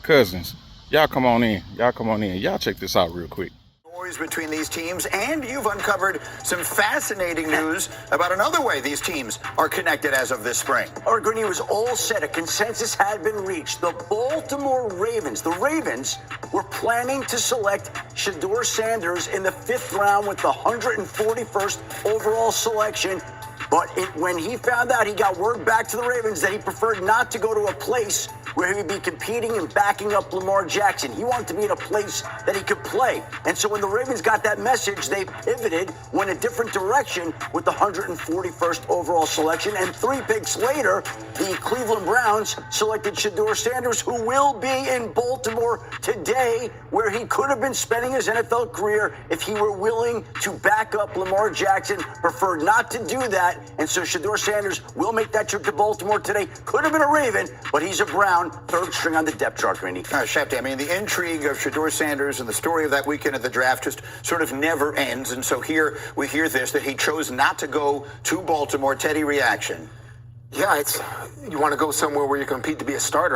Cousins, y'all come on in. Y'all come on in. Y'all check this out real quick. Between these teams, and you've uncovered some fascinating news about another way these teams are connected as of this spring. Our Greeny was all set. A consensus had been reached. The Baltimore Ravens, were planning to select Sheduer Sanders in the 5th round with the 141st overall selection. But when he found out, he got word back to the Ravens that he preferred not to go to a place where he would be competing and backing up Lamar Jackson. He wanted to be in a place that he could play. And so when the Ravens got that message, they pivoted, went a different direction with the 141st overall selection. And 3 picks later, the Cleveland Browns selected Sheduer Sanders, who will be in Baltimore today, where he could have been spending his NFL career if he were willing to back up Lamar Jackson. Preferred not to do that. And so Sheduer Sanders will make that trip to Baltimore today. Could have been a Raven, but he's a Brown, 3rd string on the depth chart, Greeny. Shefty, I mean, the intrigue of Sheduer Sanders and the story of that weekend of the draft just sort of never ends. And so here we hear this, that he chose not to go to Baltimore. Teddy, reaction? Yeah, you want to go somewhere where you compete to be a starter.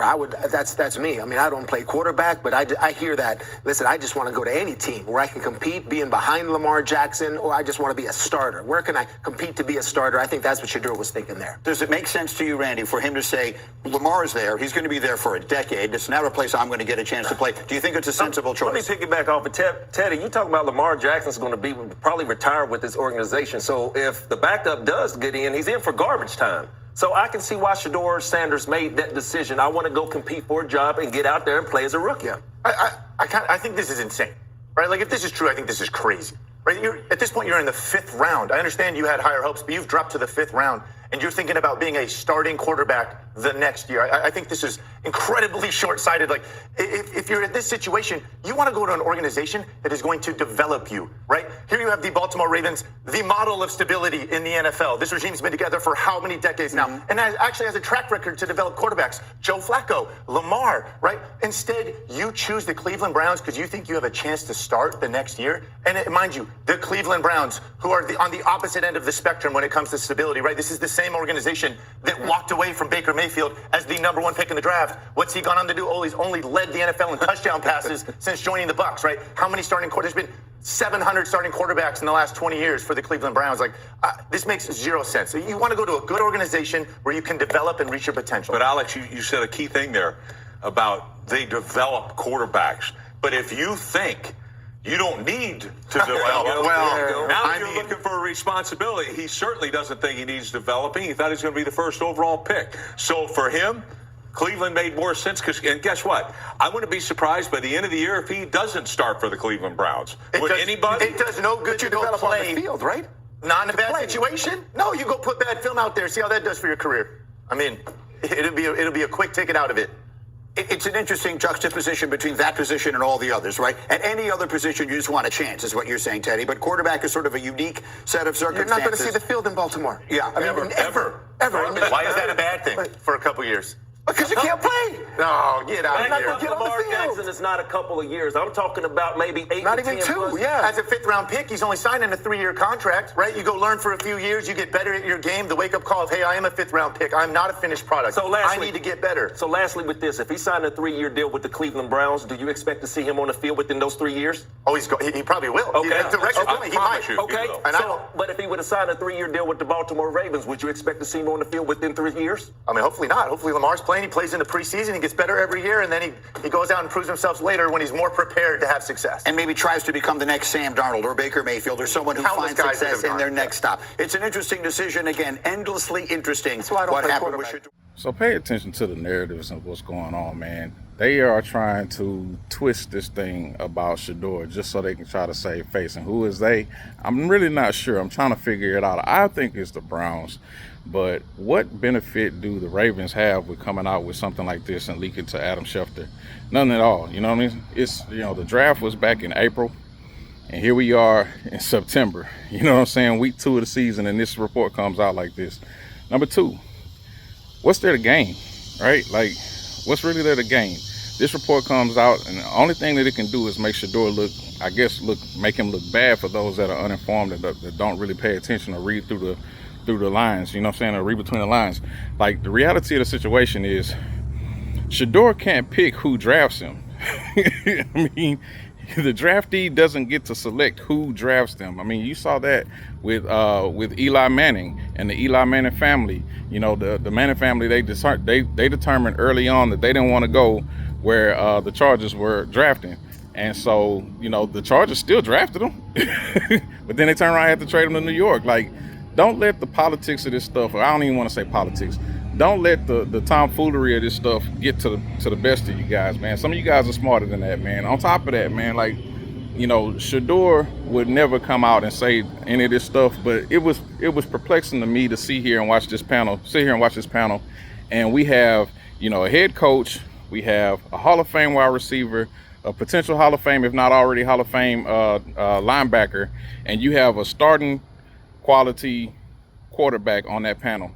That's me. I mean, I don't play quarterback, but I hear that. Listen, I just want to go to any team where I can compete, being behind Lamar Jackson, or I just want to be a starter. Where can I compete to be a starter? I think that's what Sheduer was thinking there. Does it make sense to you, Randy, for him to say, Lamar's there, he's going to be there for a decade, it's not a place I'm going to get a chance to play? Do you think it's a sensible choice? Let me piggyback off of Teddy. You talk about Lamar Jackson's going to be probably retired with this organization. So if the backup does get in, he's in for garbage time. So I can see why Sheduer Sanders made that decision. I want to go compete for a job and get out there and play as a rookie. Yeah. I think this is insane, right? Like, if this is true, I think this is crazy, right? At this point, you're in the 5th round. I understand you had higher hopes, but you've dropped to the 5th round, and you're thinking about being a starting quarterback the next year. I think this is incredibly short-sighted. Like, if you're in this situation, you want to go to an organization that is going to develop you, right? Here you have the Baltimore Ravens, the model of stability in the NFL. This regime's been together for how many decades now? And actually has a track record to develop quarterbacks. Joe Flacco, Lamar, right? Instead, you choose the Cleveland Browns because you think you have a chance to start the next year. And mind you, the Cleveland Browns, who are on the opposite end of the spectrum when it comes to stability, right? This is the same organization that walked away from Baker Mayfield as the #1 pick in the draft. What's he gone on to do? Oh, he's only led the NFL in touchdown passes since joining the Bucs, right? How many starting quarterbacks? There's been 700 starting quarterbacks in the last 20 years for the Cleveland Browns. Like, this makes zero sense. So you want to go to a good organization where you can develop and reach your potential. But Alex, you said a key thing there about they develop quarterbacks. But if you think you don't need to develop, now you're looking for a responsibility. He certainly doesn't think he needs developing. He thought he was going to be the 1st overall pick. So for him, Cleveland made more sense. And guess what? I wouldn't be surprised by the end of the year if he doesn't start for the Cleveland Browns. Anybody? It does no good to go play on the field, right? Not in a bad situation. No, you go put bad film out there. See how that does for your career. I mean, it'll be a quick ticket out of it. It's an interesting juxtaposition between that position and all the others, right? At any other position, you just want a chance, is what you're saying, Teddy. But quarterback is sort of a unique set of circumstances. You're not going to see the field in Baltimore. Yeah, I mean, ever. Why is that a bad thing for a couple years? Because you can't play. No, get out of here. Lamar Jackson is not a couple of years. I'm talking about maybe 8 not to even 10 2, plus. yeah. As a 5th-round pick, he's only signing a 3-year contract, right? You go learn for a few years, you get better at your game. The wake-up call of, hey, I am a 5th-round pick. I'm not a finished product. So lastly, I need to get better. So lastly with this, if he signed a 3-year deal with the Cleveland Browns, do you expect to see him on the field within those 3 years? Oh, he probably will. Okay. He might. Okay. But if he would have signed a 3-year deal with the Baltimore Ravens, would you expect to see him on the field within 3 years? I mean, hopefully not. Hopefully Lamar's playing. He plays in the preseason. He gets better every year, and then he goes out and proves himself later when he's more prepared to have success. And maybe tries to become the next Sam Darnold or Baker Mayfield or someone who finds success in their next stop. It's an interesting decision. Again, endlessly interesting what happened with Sheduer. So pay attention to the narratives of what's going on, man. They are trying to twist this thing about Sheduer just so they can try to save face. And who is they? I'm really not sure. I'm trying to figure it out. I think it's the Browns. But what benefit do the Ravens have with coming out with something like this and leaking to Adam Schefter? None at all. You know what I mean? It's, the draft was back in April, and here we are in September. You know what I'm saying? Week 2 of the season, and this report comes out like this. Number 2, what's there to gain, right? Like, what's really there to gain? This report comes out, and the only thing that it can do is make Sheduer make him look bad for those that are uninformed, that don't really pay attention or read through the lines, you know what I'm saying, or read between the lines. Like, the reality of the situation is Sheduer can't pick who drafts him. I mean, the draftee doesn't get to select who drafts them. I mean, you saw that with Eli Manning and the Eli Manning family. You know, the Manning family, they determined early on that they didn't want to go where the Chargers were drafting. And so, you know, the Chargers still drafted him. But then they turned around and had to trade him to New York. Like, don't let the politics of this stuff, or I don't even want to say politics, don't let the tomfoolery of this stuff get to the best of you guys, man. Some of you guys are smarter than that, man. On top of that, man, like, you know, Sheduer would never come out and say any of this stuff, but it was perplexing to me to sit here and watch this panel, and we have, you know, a head coach, we have a Hall of Fame wide receiver, a potential Hall of Fame, if not already Hall of Fame linebacker, and you have a starting quality quarterback on that panel.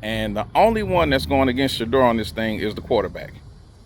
And the only one that's going against Sheduer on this thing is the quarterback.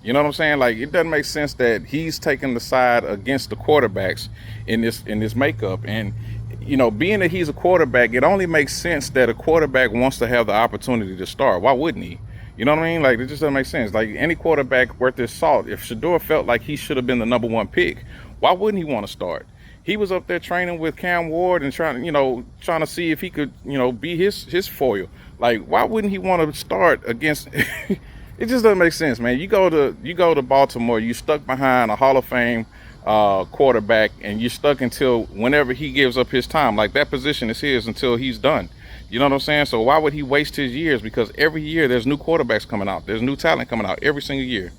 You know what I'm saying? Like, it doesn't make sense that he's taking the side against the quarterbacks in this makeup. And, you know, being that he's a quarterback, it only makes sense that a quarterback wants to have the opportunity to start. Why wouldn't he? You know what I mean? Like, it just doesn't make sense. Like, any quarterback worth his salt, if Sheduer felt like he should have been the #1 pick, why wouldn't he want to start? He was up there training with Cam Ward and trying to see if he could, you know, be his foil. Like, why wouldn't he want to start against? It just doesn't make sense, man. You go to Baltimore, you stuck behind a Hall of Fame quarterback, and you're stuck until whenever he gives up his time. Like, that position is his until he's done. You know what I'm saying? So why would he waste his years? Because every year there's new quarterbacks coming out. There's new talent coming out every single year.